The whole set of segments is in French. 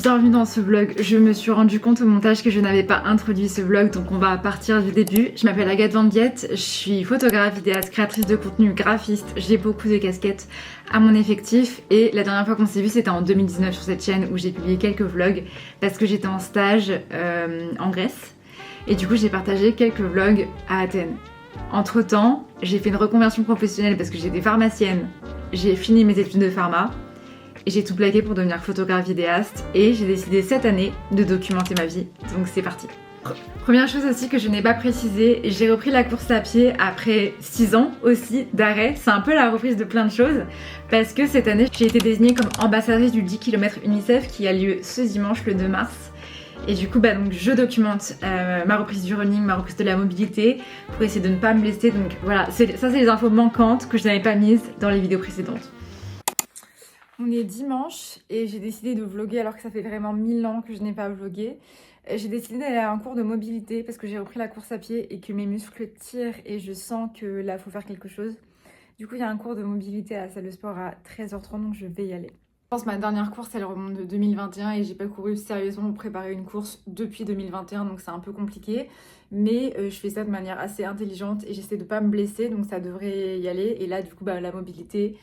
Bienvenue dans ce vlog. Je me suis rendu compte au montage que je n'avais pas introduit ce vlog, donc on va partir du début. Je m'appelle Agathe Van Biette, je suis photographe, vidéaste, créatrice de contenu, graphiste. J'ai beaucoup de casquettes à mon effectif et la dernière fois qu'on s'est vu c'était en 2019 sur cette chaîne où j'ai publié quelques vlogs parce que j'étais en stage en Grèce et du coup j'ai partagé quelques vlogs à Athènes. Entre temps, j'ai fait une reconversion professionnelle parce que j'étais pharmacienne, j'ai fini mes études de pharma. Et j'ai tout plaqué pour devenir photographe vidéaste et j'ai décidé cette année de documenter ma vie, donc c'est parti. Première chose aussi que je n'ai pas précisé, j'ai repris la course à pied après 6 ans aussi d'arrêt. C'est un peu la reprise de plein de choses parce que cette année j'ai été désignée comme ambassadrice du 10 km UNICEF qui a lieu ce dimanche le 2 mars. Et du coup donc je documente ma reprise du running, ma reprise de la mobilité pour essayer de ne pas me blesser. Donc voilà, ça c'est les infos manquantes que je n'avais pas mises dans les vidéos précédentes. On est dimanche et j'ai décidé de vlogger alors que ça fait vraiment 1000 ans que je n'ai pas vlogué. J'ai décidé d'aller à un cours de mobilité parce que j'ai repris la course à pied et que mes muscles tirent et je sens que là il faut faire quelque chose. Du coup il y a un cours de mobilité à la salle de sport à 13h30 donc je vais y aller. Je pense que ma dernière course elle remonte de 2021 et j'ai pas couru sérieusement pour préparer une course depuis 2021 donc c'est un peu compliqué. Mais je fais ça de manière assez intelligente et j'essaie de pas me blesser donc ça devrait y aller. Et là du coup la mobilité...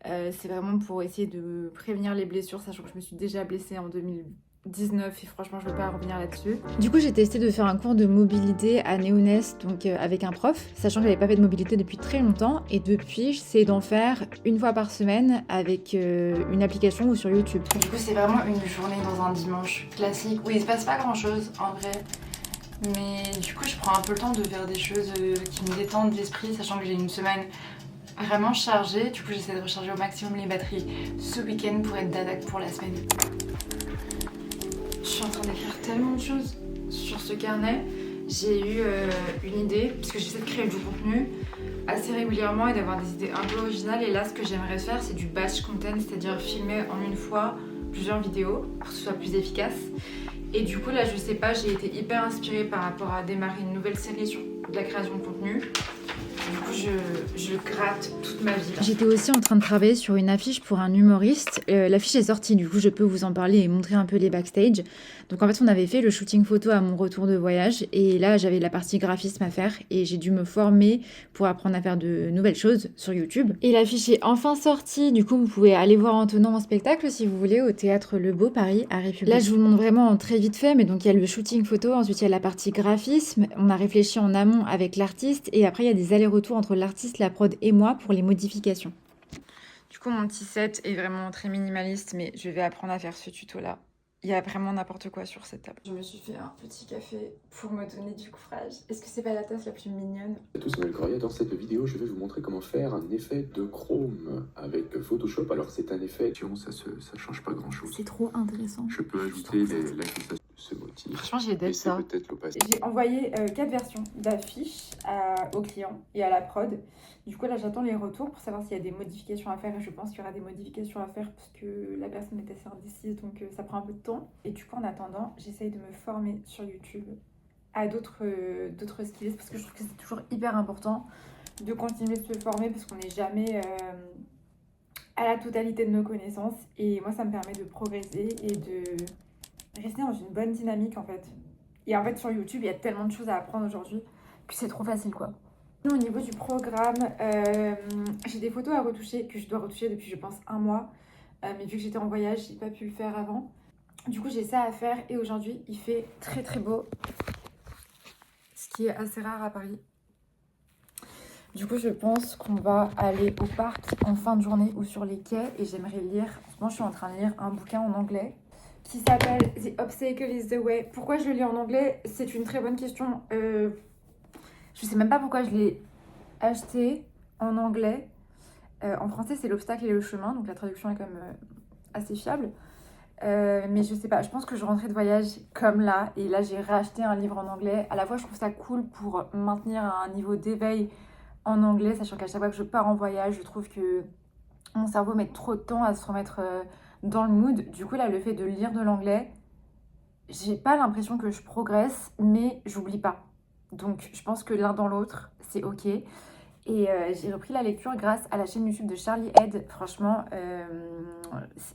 c'est vraiment pour essayer de prévenir les blessures, sachant que je me suis déjà blessée en 2019 et franchement je veux pas revenir là-dessus. Du coup j'ai testé de faire un cours de mobilité à Néounès, donc avec un prof, sachant que j'avais pas fait de mobilité depuis très longtemps et depuis j'essaie d'en faire une fois par semaine avec une application ou sur YouTube. Du coup c'est vraiment une journée dans un dimanche classique où il se passe pas grand chose en vrai. Mais du coup je prends un peu le temps de faire des choses qui me détendent l'esprit, sachant que j'ai une semaine vraiment chargée. Du coup j'essaie de recharger au maximum les batteries ce week-end pour être d'attaque pour la semaine. Je suis en train d'écrire tellement de choses sur ce carnet. J'ai eu une idée, parce que j'essaie de créer du contenu assez régulièrement et d'avoir des idées un peu originales. Et là ce que j'aimerais faire c'est du batch content, c'est-à-dire filmer en une fois plusieurs vidéos pour que ce soit plus efficace. Et du coup là je sais pas, j'ai été hyper inspirée par rapport à démarrer une nouvelle série sur de la création de contenu. Du coup, je gratte toute ma vie. J'étais aussi en train de travailler sur une affiche pour un humoriste. L'affiche est sortie, du coup, je peux vous en parler et montrer un peu les backstage. Donc, en fait, on avait fait le shooting photo à mon retour de voyage. Et là, j'avais la partie graphisme à faire. Et j'ai dû me former pour apprendre à faire de nouvelles choses sur YouTube. Et l'affiche est enfin sortie. Du coup, vous pouvez aller voir Antonin en spectacle si vous voulez au théâtre Le Beau Paris à République. Là, je vous le montre vraiment très vite fait. Mais donc, il y a le shooting photo. Ensuite, il y a la partie graphisme. On a réfléchi en amont avec l'artiste. Et après, il y a des allers-retours entre l'artiste, la prod et moi pour les modifications. Du coup mon petit set est vraiment très minimaliste mais je vais apprendre à faire ce tuto là. Il y a vraiment n'importe quoi sur cette table. Je me suis fait un petit café pour me donner du courage. Est-ce que c'est pas la tasse la plus mignonne? Salut à tous, Samuel Corrier. Dans cette vidéo, je vais vous montrer comment faire un effet de chrome avec Photoshop. Alors c'est un effet, ça change pas grand chose. C'est trop intéressant. Je peux ajouter l'accusation de ce motif. Franchement j'ai d'être ça. Peut-être l'opacité. J'ai envoyé 4 versions d'affiches aux clients et à la prod. Du coup là j'attends les retours pour savoir s'il y a des modifications à faire et je pense qu'il y aura des modifications à faire parce que la personne est assez indécise donc ça prend un peu de temps. Et du coup en attendant j'essaye de me former sur YouTube à d'autres skills parce que je trouve que c'est toujours hyper important de continuer de se former parce qu'on n'est jamais à la totalité de nos connaissances et moi ça me permet de progresser et de rester dans une bonne dynamique en fait. Et en fait sur YouTube il y a tellement de choses à apprendre aujourd'hui que c'est trop facile quoi. Au niveau du programme, j'ai des photos à retoucher que je dois retoucher depuis je pense un mois. Mais vu que j'étais en voyage, j'ai pas pu le faire avant. Du coup j'ai ça à faire et aujourd'hui il fait très très beau. Ce qui est assez rare à Paris. Du coup je pense qu'on va aller au parc en fin de journée ou sur les quais et j'aimerais lire, en ce moment je suis en train de lire un bouquin en anglais qui s'appelle The Obstacle is the Way. Pourquoi je le lis en anglais? C'est une très bonne question. Je sais même pas pourquoi je l'ai acheté en anglais. En français, c'est l'obstacle et le chemin, donc la traduction est quand même assez fiable. Mais je sais pas, je pense que je rentrais de voyage comme là, et là j'ai racheté un livre en anglais. À la fois, je trouve ça cool pour maintenir un niveau d'éveil en anglais, sachant qu'à chaque fois que je pars en voyage, je trouve que mon cerveau met trop de temps à se remettre dans le mood. Du coup, là, le fait de lire de l'anglais, j'ai pas l'impression que je progresse, mais j'oublie pas. Donc je pense que l'un dans l'autre, c'est ok. Et j'ai repris la lecture grâce à la chaîne YouTube de Charlie Head. Franchement,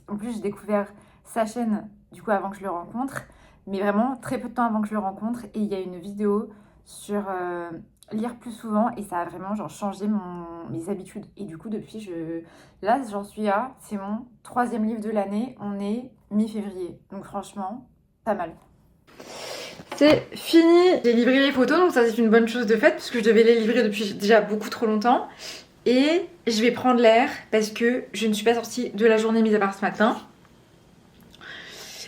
en plus j'ai découvert sa chaîne du coup avant que je le rencontre, mais vraiment très peu de temps avant que je le rencontre. Et il y a une vidéo sur lire plus souvent et ça a vraiment genre changé mes habitudes. Et du coup depuis là j'en suis c'est mon 3e livre de l'année, on est mi-février. Donc franchement, pas mal. C'est fini, j'ai livré les photos, donc ça c'est une bonne chose de fait parce que je devais les livrer depuis déjà beaucoup trop longtemps. Et je vais prendre l'air parce que je ne suis pas sortie de la journée mis à part ce matin.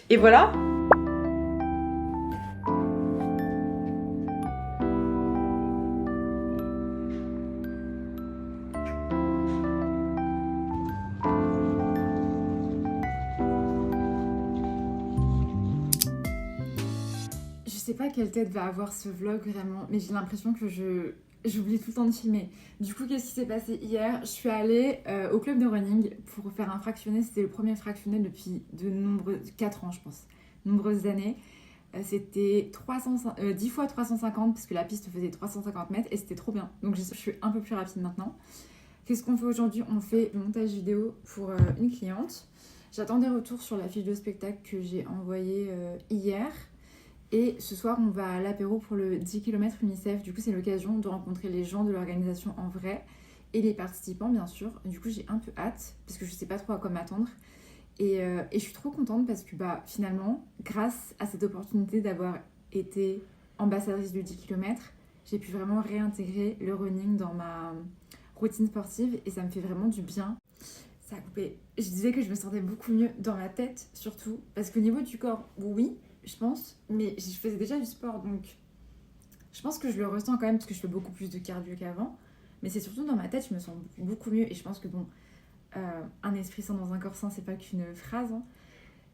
Et voilà. Je sais pas quelle tête va avoir ce vlog vraiment, mais j'ai l'impression que j'oublie tout le temps de filmer. Du coup, qu'est-ce qui s'est passé hier? Je suis allée au club de running pour faire un fractionné. C'était le premier fractionné depuis 4 ans, je pense. Nombreuses années. C'était 10 fois 350 parce que la piste faisait 350 mètres et c'était trop bien. Donc je suis un peu plus rapide maintenant. Qu'est-ce qu'on fait aujourd'hui? On fait le montage vidéo pour une cliente. J'attends des retours sur la fiche de spectacle que j'ai envoyée hier. Et ce soir, on va à l'apéro pour le 10 km UNICEF. Du coup, c'est l'occasion de rencontrer les gens de l'organisation en vrai et les participants, bien sûr. Du coup, j'ai un peu hâte parce que je sais pas trop à quoi m'attendre. Et je suis trop contente parce que finalement, grâce à cette opportunité d'avoir été ambassadrice du 10 km, j'ai pu vraiment réintégrer le running dans ma routine sportive et ça me fait vraiment du bien. Ça a coupé. Je disais que je me sentais beaucoup mieux dans ma tête, surtout parce qu'au niveau du corps, oui, je pense, mais je faisais déjà du sport, donc je pense que je le ressens quand même parce que je fais beaucoup plus de cardio qu'avant, mais c'est surtout dans ma tête, je me sens beaucoup mieux et je pense que un esprit sain dans un corps sain, c'est pas qu'une phrase, hein.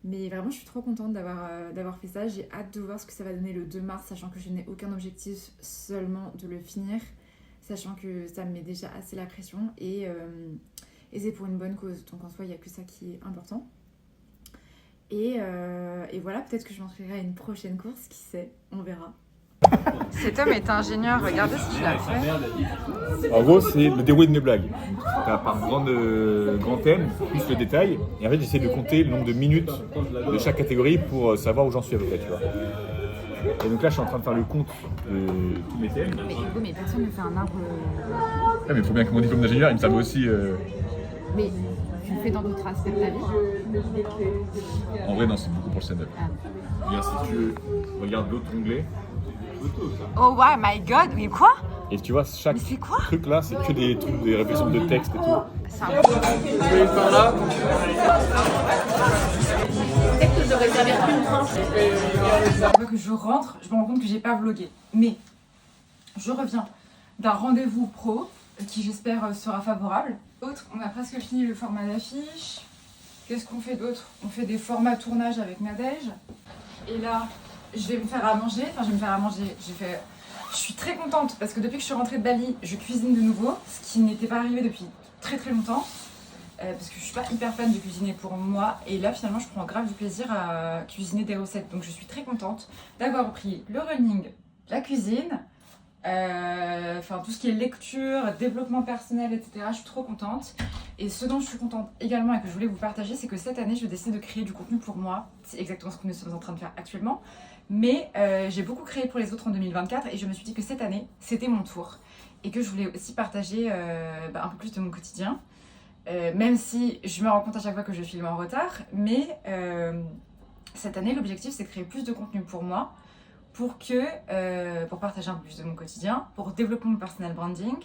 Mais vraiment, je suis trop contente d'avoir fait ça. J'ai hâte de voir ce que ça va donner le 2 mars, sachant que je n'ai aucun objectif, seulement de le finir, sachant que ça me met déjà assez la pression et c'est pour une bonne cause. Donc en soi, il n'y a que ça qui est important. Et voilà, peut-être que je m'inscrirai à une prochaine course, qui sait, on verra. Cet homme est ingénieur, regardez ce qu'il a fait. En gros, c'est le déroulé de mes blagues. Tu as par grand thème, plus le détail. Et en fait, j'essaie de compter le nombre de minutes de chaque catégorie pour savoir où j'en suis à peu près, tu vois. Et donc là, je suis en train de faire le compte de tous mes thèmes. Mais personne ne fait un arbre. Ouais, mais il faut bien que mon diplôme d'ingénieur, il me serve aussi. Mais tu le fais dans d'autres aspects de ta vie? En vrai, non, c'est beaucoup pour le stand-up. Regarde, si tu veux, regarde l'autre onglet. Oh ouais, my god, mais quoi? Et tu vois, chaque truc là, c'est que des trucs, des réflexions de texte et tout. C'est un peu... Peut-être que j'aurais servi une tranche. Chaque fois que je rentre, je me rends compte que j'ai pas vlogué. Mais je reviens d'un rendez-vous pro qui j'espère sera favorable. On a presque fini le format d'affiche. Qu'est-ce qu'on fait d'autre? On fait des formats tournage avec Nadège. Et là, je vais me faire à manger. Je suis très contente parce que depuis que je suis rentrée de Bali, je cuisine de nouveau, ce qui n'était pas arrivé depuis très très longtemps. Parce que je suis pas hyper fan de cuisiner pour moi. Et là, finalement, je prends grave du plaisir à cuisiner des recettes. Donc je suis très contente d'avoir pris le running, la cuisine, tout ce qui est lecture, développement personnel, etc. Je suis trop contente. Et ce dont je suis contente également et que je voulais vous partager, c'est que cette année, je décide de créer du contenu pour moi. C'est exactement ce que nous sommes en train de faire actuellement. Mais j'ai beaucoup créé pour les autres en 2024 et je me suis dit que cette année, c'était mon tour. Et que je voulais aussi partager un peu plus de mon quotidien. Même si je me rends compte à chaque fois que je filme en retard. Mais cette année, l'objectif, c'est de créer plus de contenu pour moi. Pour partager un peu plus de mon quotidien, pour développer mon personal branding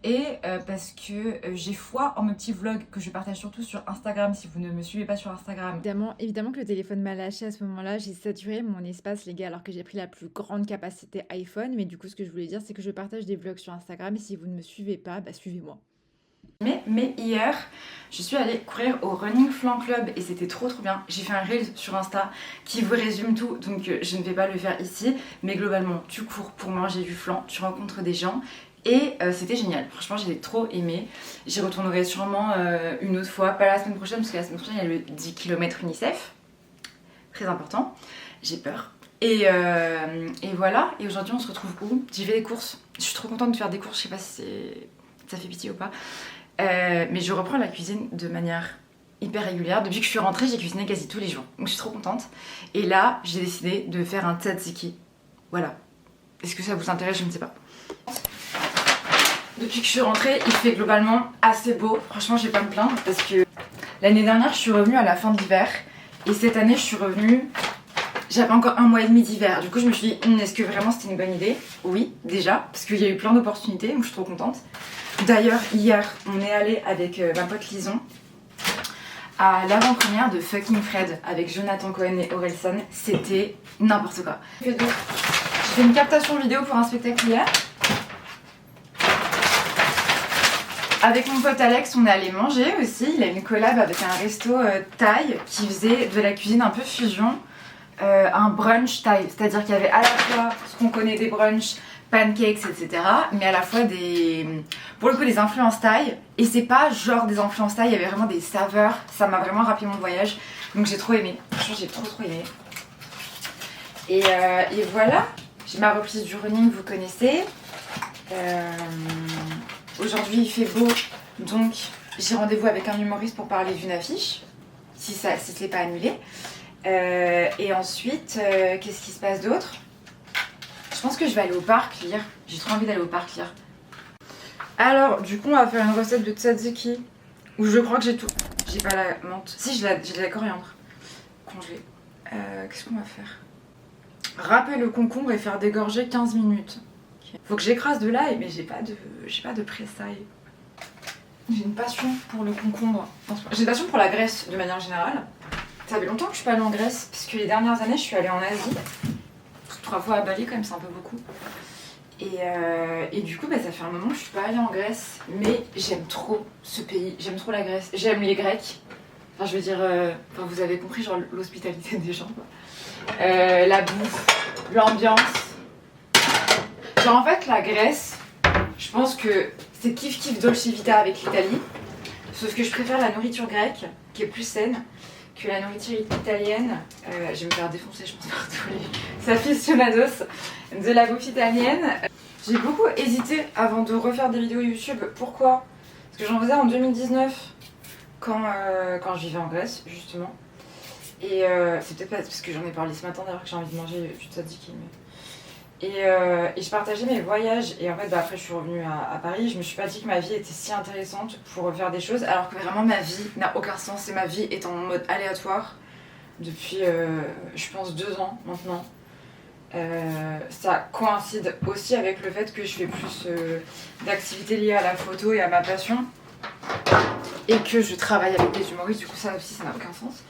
et parce que j'ai foi en mes petits vlogs que je partage surtout sur Instagram si vous ne me suivez pas sur Instagram. Évidemment que le téléphone m'a lâché à ce moment-là, j'ai saturé mon espace les gars alors que j'ai pris la plus grande capacité iPhone, mais du coup ce que je voulais dire c'est que je partage des vlogs sur Instagram et si vous ne me suivez pas, suivez-moi. Mais hier, je suis allée courir au Running Flan Club et c'était trop bien. J'ai fait un reel sur Insta qui vous résume tout, donc je ne vais pas le faire ici. Mais globalement, tu cours pour manger du flan, tu rencontres des gens et c'était génial. Franchement, j'ai trop aimé. J'y retournerai sûrement une autre fois, pas la semaine prochaine parce que la semaine prochaine, il y a le 10 km UNICEF. Très important, j'ai peur. Et voilà, et aujourd'hui on se retrouve où? J'ai fait des courses. Je suis trop contente de faire des courses, je sais pas si ça fait pitié ou pas. Mais je reprends la cuisine de manière hyper régulière. Depuis que je suis rentrée, j'ai cuisiné quasi tous les jours. Donc je suis trop contente. Et là, j'ai décidé de faire un tzatziki. Voilà. Est-ce que ça vous intéresse? Je ne sais pas. Depuis que je suis rentrée, il fait globalement assez beau. Franchement, je vais pas me plaindre parce que l'année dernière, je suis revenue à la fin de l'hiver. Et cette année, je suis revenue... J'avais encore 1 mois et demi d'hiver. Du coup, je me suis dit, est-ce que vraiment c'était une bonne idée? Oui, déjà, parce qu'il y a eu plein d'opportunités, donc je suis trop contente. D'ailleurs, hier, on est allé avec ma pote Lison à l'avant-première de Fucking Fred avec Jonathan Cohen et Orelsan. C'était n'importe quoi. J'ai fait une captation vidéo pour un spectacle hier. Avec mon pote Alex, on est allé manger aussi. Il a une collab avec un resto thaï qui faisait de la cuisine un peu fusion. Un brunch thaï, c'est-à-dire qu'il y avait à la fois ce qu'on connaît des brunchs, pancakes, etc. mais à la fois pour le coup des influences thaï, et c'est pas genre des influences thaï, il y avait vraiment des saveurs, ça m'a vraiment rappelé mon voyage, donc j'ai trop aimé, franchement j'ai trop aimé. Et voilà, j'ai ma reprise du running, vous connaissez. Aujourd'hui il fait beau, donc j'ai rendez-vous avec un humoriste pour parler d'une affiche, si c'est pas annulé. Et ensuite, qu'est-ce qui se passe d'autre? Je pense que je vais aller au parc lire. J'ai trop envie d'aller au parc lire. Alors, du coup, on va faire une recette de tzatziki. Où je crois que j'ai tout. J'ai pas la menthe. Si, j'ai de la coriandre congelée. Qu'est-ce qu'on va faire? Râper le concombre et faire dégorger 15 minutes. Okay. Faut que j'écrase de l'ail, mais j'ai pas de pressail. J'ai une passion pour le concombre. J'ai une passion pour la Grèce de manière générale. Ça fait longtemps que je suis pas allée en Grèce, parce que les dernières années je suis allée en Asie. 3 fois à Bali quand même, c'est un peu beaucoup. Et du coup ça fait un moment que je suis pas allée en Grèce, mais j'aime trop ce pays, j'aime trop la Grèce, j'aime les Grecs. Enfin je veux dire, vous avez compris, genre l'hospitalité des gens quoi. La bouffe, l'ambiance. Genre en fait la Grèce, je pense que c'est kiff Dolce Vita avec l'Italie. Sauf que je préfère la nourriture grecque, qui est plus saine, que la nourriture italienne. Je vais me faire défoncer, je pense, par tous les aficionados de la bouffe italienne. J'ai beaucoup hésité avant de refaire des vidéos YouTube. Pourquoi? Parce que j'en faisais en 2019, quand je vivais en Grèce, justement. Et c'est peut-être pas parce que j'en ai parlé ce matin d'ailleurs que j'ai envie de manger du tzatziki. Et je partageais mes voyages, et en fait après je suis revenue à Paris, je me suis pas dit que ma vie était si intéressante pour faire des choses, alors que vraiment ma vie n'a aucun sens, et ma vie est en mode aléatoire depuis je pense 2 ans maintenant. Ça coïncide aussi avec le fait que je fais plus d'activités liées à la photo et à ma passion, et que je travaille avec des humoristes, du coup ça aussi ça n'a aucun sens.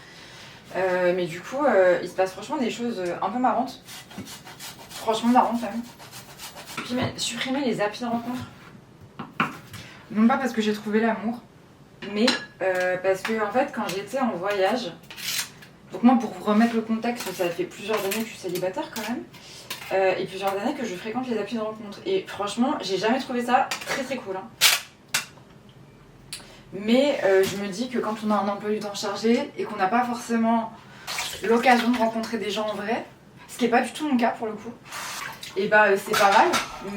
Mais du coup il se passe franchement des choses un peu marrantes. Franchement marrant quand même. Puis supprimer les applis de rencontre. Non pas parce que j'ai trouvé l'amour, mais parce que en fait quand j'étais en voyage, donc moi pour vous remettre le contexte, ça fait plusieurs années que je suis célibataire quand même, et plusieurs années que je fréquente les applis de rencontre. Et franchement j'ai jamais trouvé ça très cool. Hein. Mais je me dis que quand on a un emploi du temps chargé et qu'on n'a pas forcément l'occasion de rencontrer des gens en vrai, ce qui n'est pas du tout mon cas pour le coup, et c'est pas mal,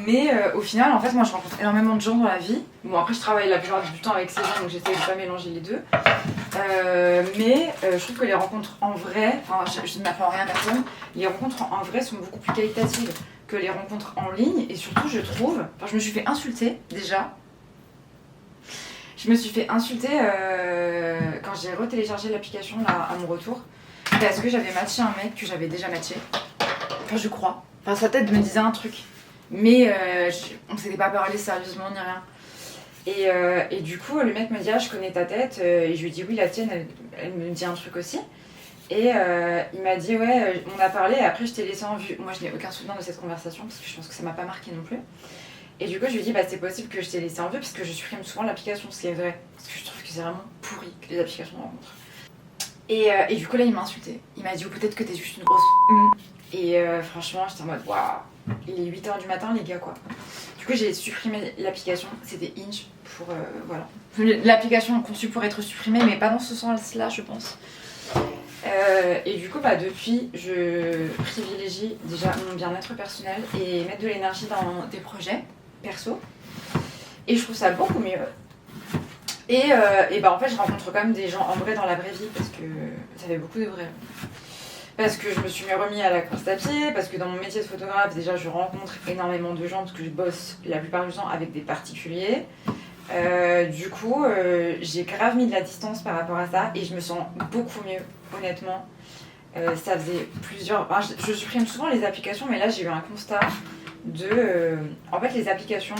mais au final en fait moi je rencontre énormément de gens dans la vie. Bon après je travaille la plupart du temps avec ces gens, donc j'essaie de pas mélanger les deux, mais je trouve que les rencontres en vrai, enfin je ne m'apprends rien à personne, les rencontres en vrai sont beaucoup plus qualitatives que les rencontres en ligne, et surtout je trouve, enfin je me suis fait insulter déjà. Je me suis fait insulter quand j'ai retéléchargé l'application là à mon retour, parce que j'avais matché un mec que j'avais déjà matché. Enfin je crois. Enfin sa tête me disait un truc. Mais on s'était pas parlé sérieusement ni rien. Et du coup le mec me dit ah je connais ta tête, et je lui dis oui la tienne elle me dit un truc aussi. Et il m'a dit ouais on a parlé et après je t'ai laissé en vue. Moi je n'ai aucun souvenir de cette conversation parce que je pense que ça m'a pas marqué non plus. Et du coup je lui dis bah c'est possible que je t'ai laissé en vue parce que je supprime souvent l'application, ce qui est vrai. Parce que je trouve que c'est vraiment pourri que les applications de rencontre. Et du coup là il m'a insulté. Il m'a dit ou peut-être que t'es juste une grosse Et franchement j'étais en mode waouh, il est 8h du matin les gars quoi. Du coup j'ai supprimé l'application, c'était Hinge pour voilà. L'application conçue pour être supprimée mais pas dans ce sens là je pense. Et du coup depuis je privilégie déjà mon bien-être personnel et mettre de l'énergie dans des projets perso. Et je trouve ça beaucoup mieux. Et bah en fait je rencontre quand même des gens en vrai dans la vraie vie parce que ça fait beaucoup de vrai. Parce que je me suis remis à la course à pied, parce que dans mon métier de photographe déjà je rencontre énormément de gens parce que je bosse la plupart du temps avec des particuliers. Du coup j'ai grave mis de la distance par rapport à ça et je me sens beaucoup mieux honnêtement. Ça faisait plusieurs... Enfin, je supprime souvent les applications mais là j'ai eu un constat de... en fait les applications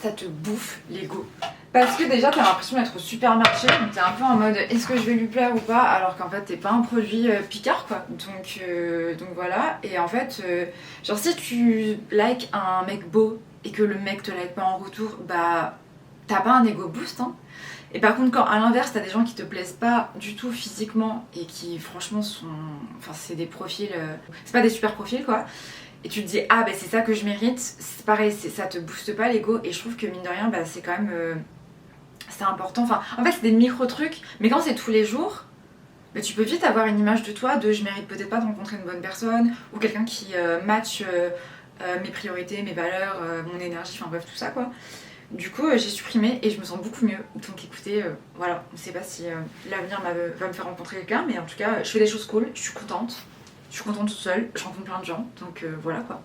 ça te bouffe l'ego. Parce que déjà, t'as l'impression d'être au supermarché, donc t'es un peu en mode est-ce que je vais lui plaire ou pas, alors qu'en fait, t'es pas un produit Picard, quoi. Donc voilà. Et en fait, genre, si tu likes un mec beau et que le mec te like pas en retour, bah, t'as pas un ego boost, hein. Et par contre, quand à l'inverse, t'as des gens qui te plaisent pas du tout physiquement et qui, franchement, sont. Enfin, c'est des profils. C'est pas des super profils, quoi. Et tu te dis, ah, bah, c'est ça que je mérite. C'est pareil, ça te booste pas l'ego. Et je trouve que, mine de rien, bah, c'est quand même. C'est important, enfin en fait c'est des micro trucs mais quand c'est tous les jours bah, tu peux vite avoir une image de toi de je mérite peut-être pas de rencontrer une bonne personne ou quelqu'un qui match mes priorités, mes valeurs, mon énergie, enfin bref tout ça quoi. Du coup j'ai supprimé et je me sens beaucoup mieux, donc écoutez voilà, on sait pas si l'avenir va me faire rencontrer quelqu'un mais en tout cas je fais des choses cool, je suis contente toute seule, je rencontre plein de gens donc voilà quoi.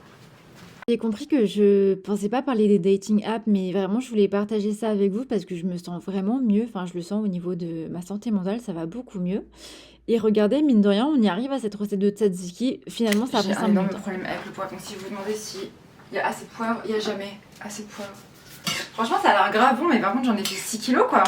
J'ai compris que je pensais pas parler des dating apps, mais vraiment je voulais partager ça avec vous parce que je me sens vraiment mieux. Enfin, je le sens au niveau de ma santé mentale, ça va beaucoup mieux. Et regardez, mine de rien, on y arrive à cette recette de tzatziki. Finalement, ça a J'ai pris un 5 énorme minutes. problème avec le poivre, donc si vous vous demandez s'il y a assez de poivre, il n'y a jamais assez de poivre. Franchement ça a l'air grave bon mais par contre j'en ai fait 6 kilos quoi.